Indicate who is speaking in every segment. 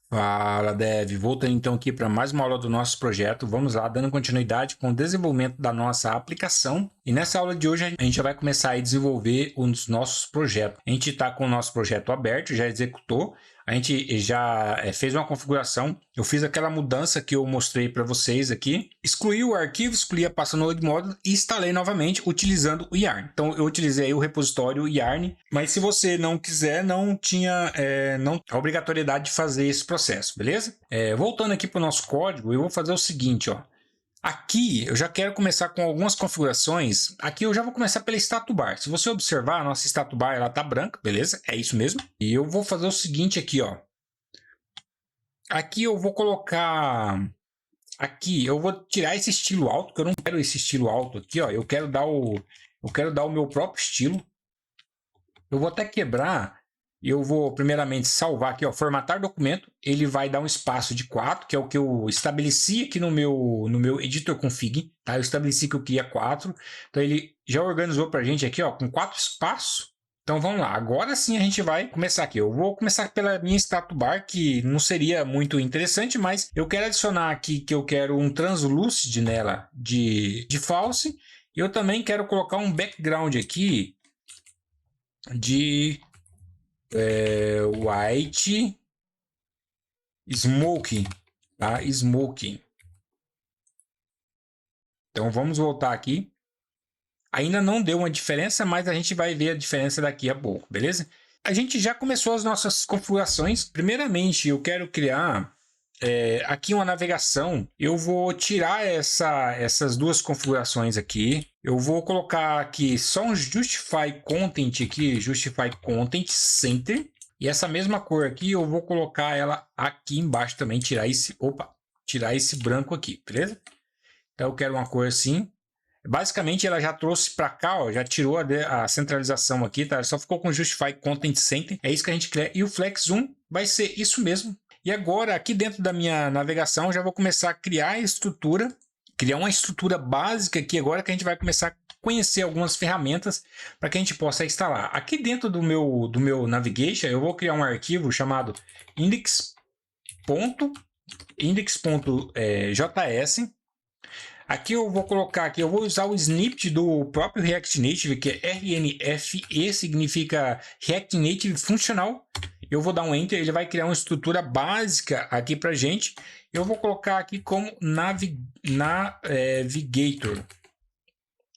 Speaker 1: Fala, Dev. Voltando então aqui para mais uma aula do nosso projeto. Vamos lá, dando continuidade com o desenvolvimento da nossa aplicação. E nessa aula de hoje a gente já vai começar a desenvolver um dos nossos projetos. A gente está com o nosso projeto aberto, já executou. A gente já fez uma configuração. Eu fiz aquela mudança que eu mostrei para vocês aqui. Excluí o arquivo, excluí a pasta node model e instalei novamente utilizando o Yarn. Então eu utilizei o repositório Yarn, mas se você não quiser, não tinha a obrigatoriedade de fazer esse processo, beleza? Voltando aqui para o nosso código, eu vou fazer o seguinte, ó. Aqui eu já quero começar com algumas configurações. Aqui eu já vou começar pela status bar. Se você observar, a nossa status bar ela tá branca, beleza? É isso mesmo. E eu vou fazer o seguinte aqui, ó. Aqui eu vou colocar... Aqui eu vou tirar esse estilo alto, que eu não quero esse estilo alto aqui, ó. Eu quero dar o meu próprio estilo. Eu vou até quebrar. Eu vou primeiramente salvar aqui, ó, formatar documento. Ele vai dar um espaço de 4, que é o que eu estabeleci aqui no meu editor config, tá? Eu estabeleci que eu queria 4. Então ele já organizou para a gente aqui, ó, com 4 espaços. Então vamos lá, agora sim a gente vai começar aqui. Eu vou começar pela minha status bar, que não seria muito interessante, mas eu quero adicionar aqui que eu quero um translucid nela de false. E eu também quero colocar um background aqui de white smoking, tá? Smoking. Então vamos voltar aqui. Ainda não deu uma diferença, mas a gente vai ver a diferença daqui a pouco, beleza? A gente já começou as nossas configurações. Primeiramente, eu quero criar aqui uma navegação. Eu vou tirar essas duas configurações aqui. Eu vou colocar aqui só um Justify Content aqui, Justify Content Center. E essa mesma cor aqui, eu vou colocar ela aqui embaixo também, tirar esse branco aqui, beleza? Então eu quero uma cor assim. Basicamente ela já trouxe para cá, ó, já tirou a centralização aqui, tá? Só ficou com Justify Content Center. É isso que a gente quer. E o Flex Zoom vai ser isso mesmo. E agora, aqui dentro da minha navegação, já vou começar a criar a estrutura, criar uma estrutura básica aqui agora, que a gente vai começar a conhecer algumas ferramentas para que a gente possa instalar. Aqui dentro do meu navigation, eu vou criar um arquivo chamado index.js. Aqui eu vou colocar aqui, eu vou usar o snippet do próprio React Native, que é RNFE, significa React Native Funcional. Eu vou dar um Enter, ele vai criar uma estrutura básica aqui para gente. Eu vou colocar aqui como Navigator,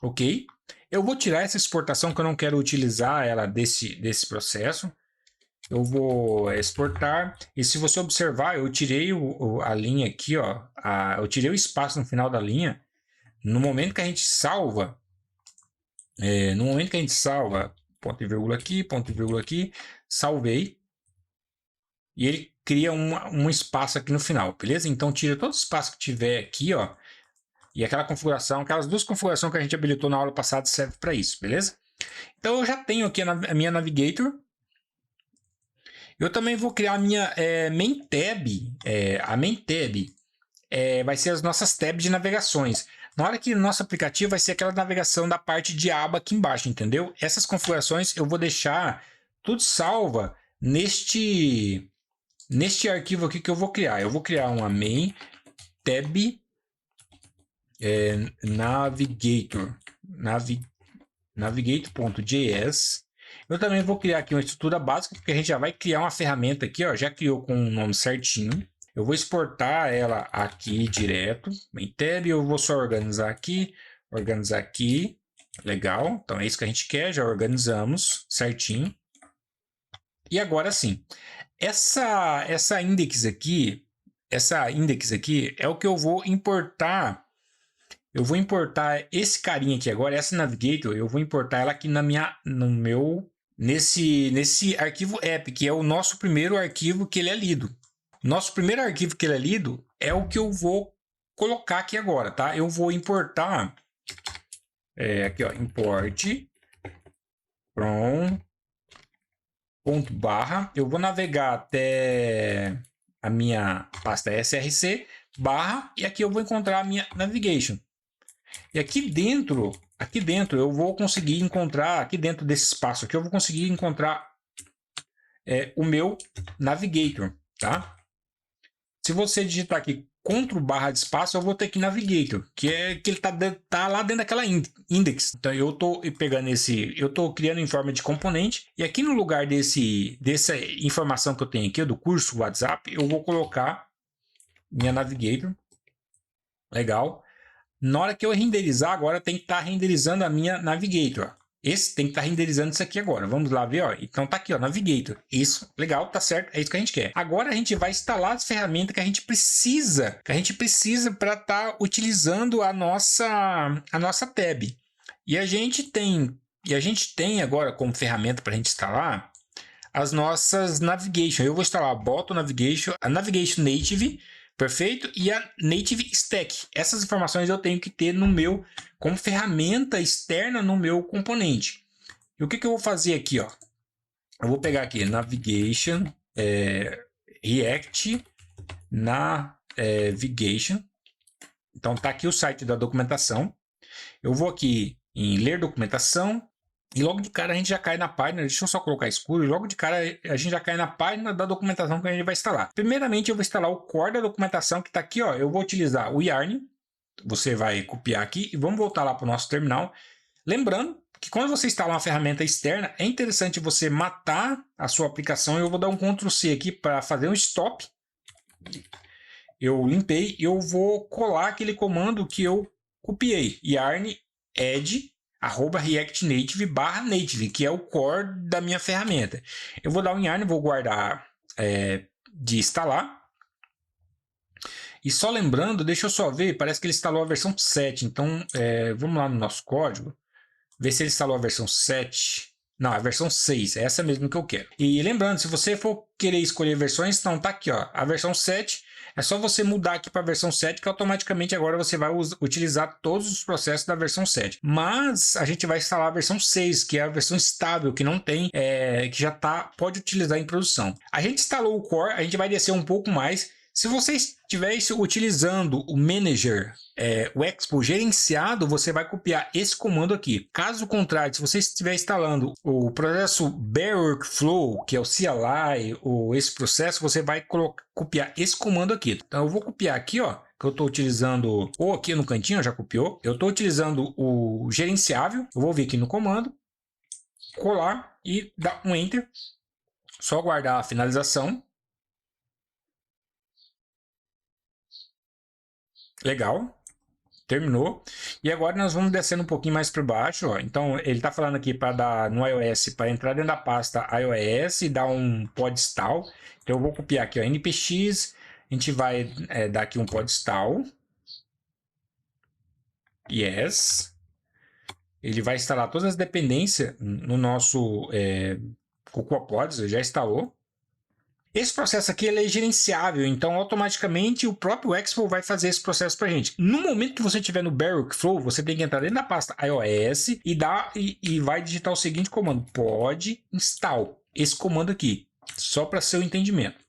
Speaker 1: ok? Eu vou tirar essa exportação que eu não quero utilizar ela desse processo. Eu vou exportar, e se você observar, eu tirei a linha aqui, ó, eu tirei o espaço no final da linha. No momento que a gente salva, ponto e vírgula aqui, salvei, e ele cria um espaço aqui no final, beleza? Então tira todo o espaço que tiver aqui, ó, e aquelas duas configurações que a gente habilitou na aula passada serve para isso, beleza? Então eu já tenho aqui a minha Navigator. Eu também vou criar a minha main tab. A main tab vai ser as nossas tabs de navegações. Na hora que o nosso aplicativo vai ser aquela navegação da parte de aba aqui embaixo, entendeu? Essas configurações eu vou deixar tudo salva neste arquivo aqui que eu vou criar. Eu vou criar uma main tab navigator, navigator.js. Eu também vou criar aqui uma estrutura básica, porque a gente já vai criar uma ferramenta aqui, ó, já criou com o nome certinho. Eu vou exportar ela aqui direto, em tab, eu vou só organizar aqui, legal, então é isso que a gente quer, já organizamos certinho. E agora sim, essa index aqui é o que eu vou importar. Eu vou importar esse carinha aqui agora, essa Navigator, eu vou importar ela aqui nesse arquivo app, que é o nosso primeiro arquivo que ele é lido. Nosso primeiro arquivo que ele é lido é o que eu vou colocar aqui agora, tá? Eu vou importar, aqui ó, import from ponto barra, eu vou navegar até a minha pasta src barra, e aqui eu vou encontrar a minha navigation. E aqui dentro eu vou conseguir encontrar, aqui dentro desse espaço aqui, eu vou conseguir encontrar o meu Navigator, tá? Se você digitar aqui Ctrl/barra de espaço, eu vou ter aqui Navigator, que ele tá lá dentro daquela index. Então eu tô pegando eu tô criando em forma de componente, e aqui no lugar dessa informação que eu tenho aqui do curso WhatsApp, eu vou colocar minha Navigator. Legal. Na hora que eu renderizar, agora tem que estar renderizando a minha Navigator. Esse tem que estar renderizando isso aqui agora. Vamos lá ver, ó. Então tá aqui, ó, Navigator. Isso, legal, tá certo, é isso que a gente quer. Agora a gente vai instalar as ferramentas que a gente precisa para estar utilizando a nossa tab. E a gente tem agora como ferramenta para a gente instalar as nossas navigation. Eu vou instalar a Bottom Navigation, a Navigation Native, perfeito, e a Native Stack. Essas informações eu tenho que ter no meu como ferramenta externa no meu componente. E o que eu vou fazer aqui, ó? Eu vou pegar aqui Navigation, React Navigation. Então tá aqui o site da documentação. Eu vou aqui em ler documentação. E logo de cara a gente já cai na página, deixa eu só colocar escuro, e logo de cara a gente já cai na página da documentação que a gente vai instalar. Primeiramente eu vou instalar o core da documentação que está aqui, ó. Eu vou utilizar o Yarn, você vai copiar aqui e vamos voltar lá para o nosso terminal. Lembrando que quando você instala uma ferramenta externa, é interessante você matar a sua aplicação. Eu vou dar um Ctrl+C aqui para fazer um stop. Eu limpei e eu vou colar aquele comando que eu copiei, yarn add @react-native/native, que é o core da minha ferramenta. Eu vou dar um yarn, vou guardar de instalar. E só lembrando, deixa eu só ver, parece que ele instalou a versão 7. Então, vamos lá no nosso código, ver se ele instalou a versão 7. Não, a versão 6, é essa mesmo que eu quero. E lembrando, se você for querer escolher versões, então tá aqui, ó, a versão 7. É só você mudar aqui para a versão 7 que automaticamente agora você vai utilizar todos os processos da versão 7. Mas a gente vai instalar a versão 6, que é a versão estável, que não tem, que já pode utilizar em produção. A gente instalou o core, a gente vai descer um pouco mais. Se você estiver utilizando o Manager, o Expo gerenciado, você vai copiar esse comando aqui. Caso contrário, se você estiver instalando o processo Bare Workflow, que é o CLI, ou esse processo, você vai copiar esse comando aqui. Então eu vou copiar aqui, ó, que eu estou utilizando, ou aqui no cantinho, já copiou. Eu estou utilizando o gerenciável. Eu vou vir aqui no comando, colar e dar um Enter. Só guardar a finalização. Legal, terminou. E agora nós vamos descendo um pouquinho mais para baixo, ó. Então ele está falando aqui para dar no iOS, para entrar dentro da pasta iOS e dar um pod install. Então eu vou copiar aqui, ó, npx, a gente vai dar aqui um pod install. Yes. Ele vai instalar todas as dependências no nosso CocoaPods, já instalou. Esse processo aqui ele é gerenciável, então automaticamente o próprio Expo vai fazer esse processo para a gente. No momento que você estiver no Bare Workflow, você tem que entrar dentro da pasta iOS e vai digitar o seguinte comando, pod install, esse comando aqui, só para seu entendimento.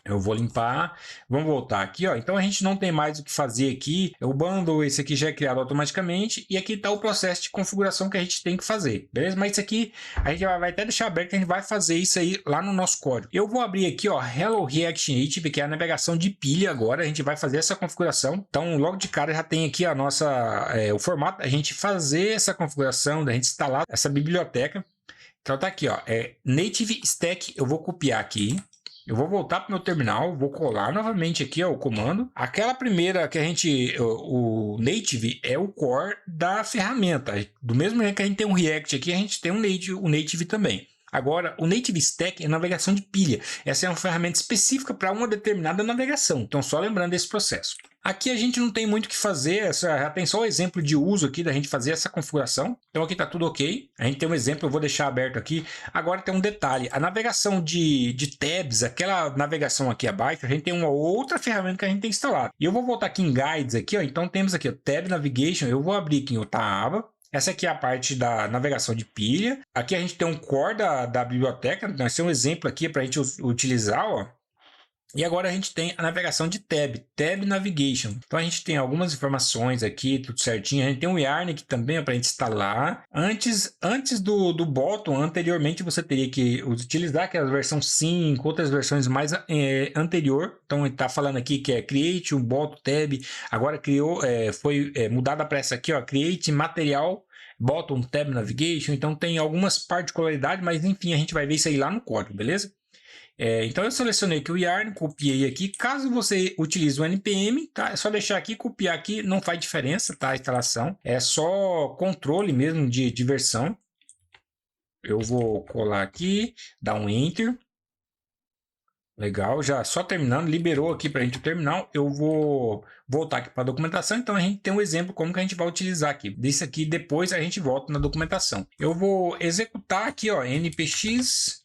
Speaker 1: Eu vou limpar, vamos voltar aqui, ó. Então a gente não tem mais o que fazer aqui. O bundle, esse aqui já é criado automaticamente. E aqui está o processo de configuração que a gente tem que fazer, beleza? Mas isso aqui a gente vai até deixar aberto que a gente vai fazer isso aí lá no nosso código. Eu vou abrir aqui, ó, Hello React Native, que é a navegação de pilha agora. A gente vai fazer essa configuração. Então logo de cara já tem aqui a nossa, o formato, a gente fazer essa configuração, da gente instalar essa biblioteca. Então tá aqui, ó, Native Stack, eu vou copiar aqui. Eu vou voltar para o meu terminal, vou colar novamente aqui, ó, o comando. Aquela primeira que a gente, o Native é o core da ferramenta. Do mesmo jeito que a gente tem um React aqui, a gente tem o Native também. Agora, o Native Stack é navegação de pilha. Essa é uma ferramenta específica para uma determinada navegação. Então, só lembrando desse processo. Aqui a gente não tem muito o que fazer, já tem só o exemplo de uso aqui da gente fazer essa configuração. Então aqui está tudo ok. A gente tem um exemplo, eu vou deixar aberto aqui. Agora tem um detalhe, a navegação de tabs, aquela navegação aqui abaixo, a gente tem uma outra ferramenta que a gente tem instalado. E eu vou voltar aqui em Guides, aqui, ó. Então temos aqui o Tab Navigation, eu vou abrir aqui em outra aba. Essa aqui é a parte da navegação de pilha. Aqui a gente tem um core da biblioteca, nós temos um exemplo aqui para a gente utilizar, ó. E agora a gente tem a navegação de Tab Navigation. Então a gente tem algumas informações aqui, tudo certinho. A gente tem um Yarn aqui também para a gente instalar. Antes do bottom, anteriormente você teria que utilizar aquela versão 5, outras versões mais anterior. Então ele está falando aqui que é Create um bottom tab. Agora foi mudada para essa aqui, ó, Create Material Bottom Tab Navigation. Então tem algumas particularidades, mas enfim, a gente vai ver isso aí lá no código, beleza? Então eu selecionei aqui o Yarn, copiei aqui. Caso você utilize o NPM, tá? É só deixar aqui, copiar aqui, não faz diferença, tá? A instalação é só controle mesmo de versão. Eu vou colar aqui, dar um Enter. Legal, já só terminando, liberou aqui para a gente o terminal. Eu vou voltar aqui para a documentação, então a gente tem um exemplo como que a gente vai utilizar aqui. Desse aqui depois a gente volta na documentação. Eu vou executar aqui, ó, npx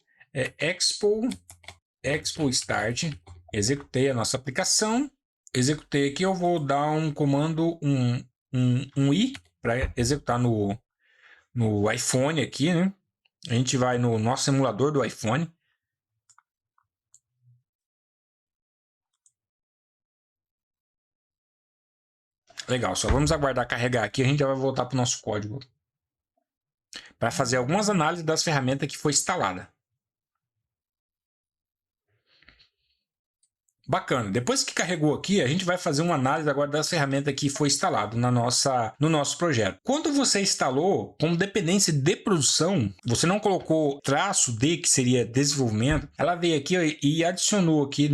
Speaker 1: expo start. Executei a nossa aplicação. Executei aqui, eu vou dar um comando um i para executar no iPhone aqui, né? A gente vai no nosso emulador do iPhone. Legal, só vamos aguardar carregar aqui, a gente já vai voltar para o nosso código para fazer algumas análises das ferramentas que foi instalada. Bacana. Depois que carregou aqui, a gente vai fazer uma análise agora das ferramentas que foi instalado no nosso projeto. Quando você instalou como dependência de produção, você não colocou traço D, que seria desenvolvimento, ela veio aqui, ó, e adicionou aqui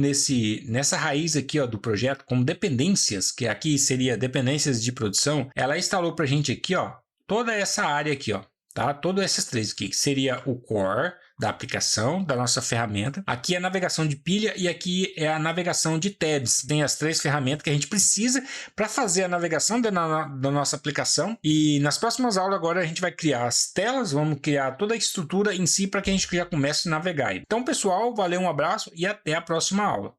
Speaker 1: nessa raiz aqui, ó, do projeto como dependências, que aqui seria dependências de produção. Ela instalou para a gente aqui, ó, toda essa área aqui, ó. Tá? Todas essas três aqui, que seria o core da aplicação, da nossa ferramenta. Aqui é a navegação de pilha e aqui é a navegação de tabs. Tem as três ferramentas que a gente precisa para fazer a navegação da nossa aplicação. E nas próximas aulas agora a gente vai criar as telas, vamos criar toda a estrutura em si para que a gente já comece a navegar. Então, pessoal, valeu, um abraço e até a próxima aula.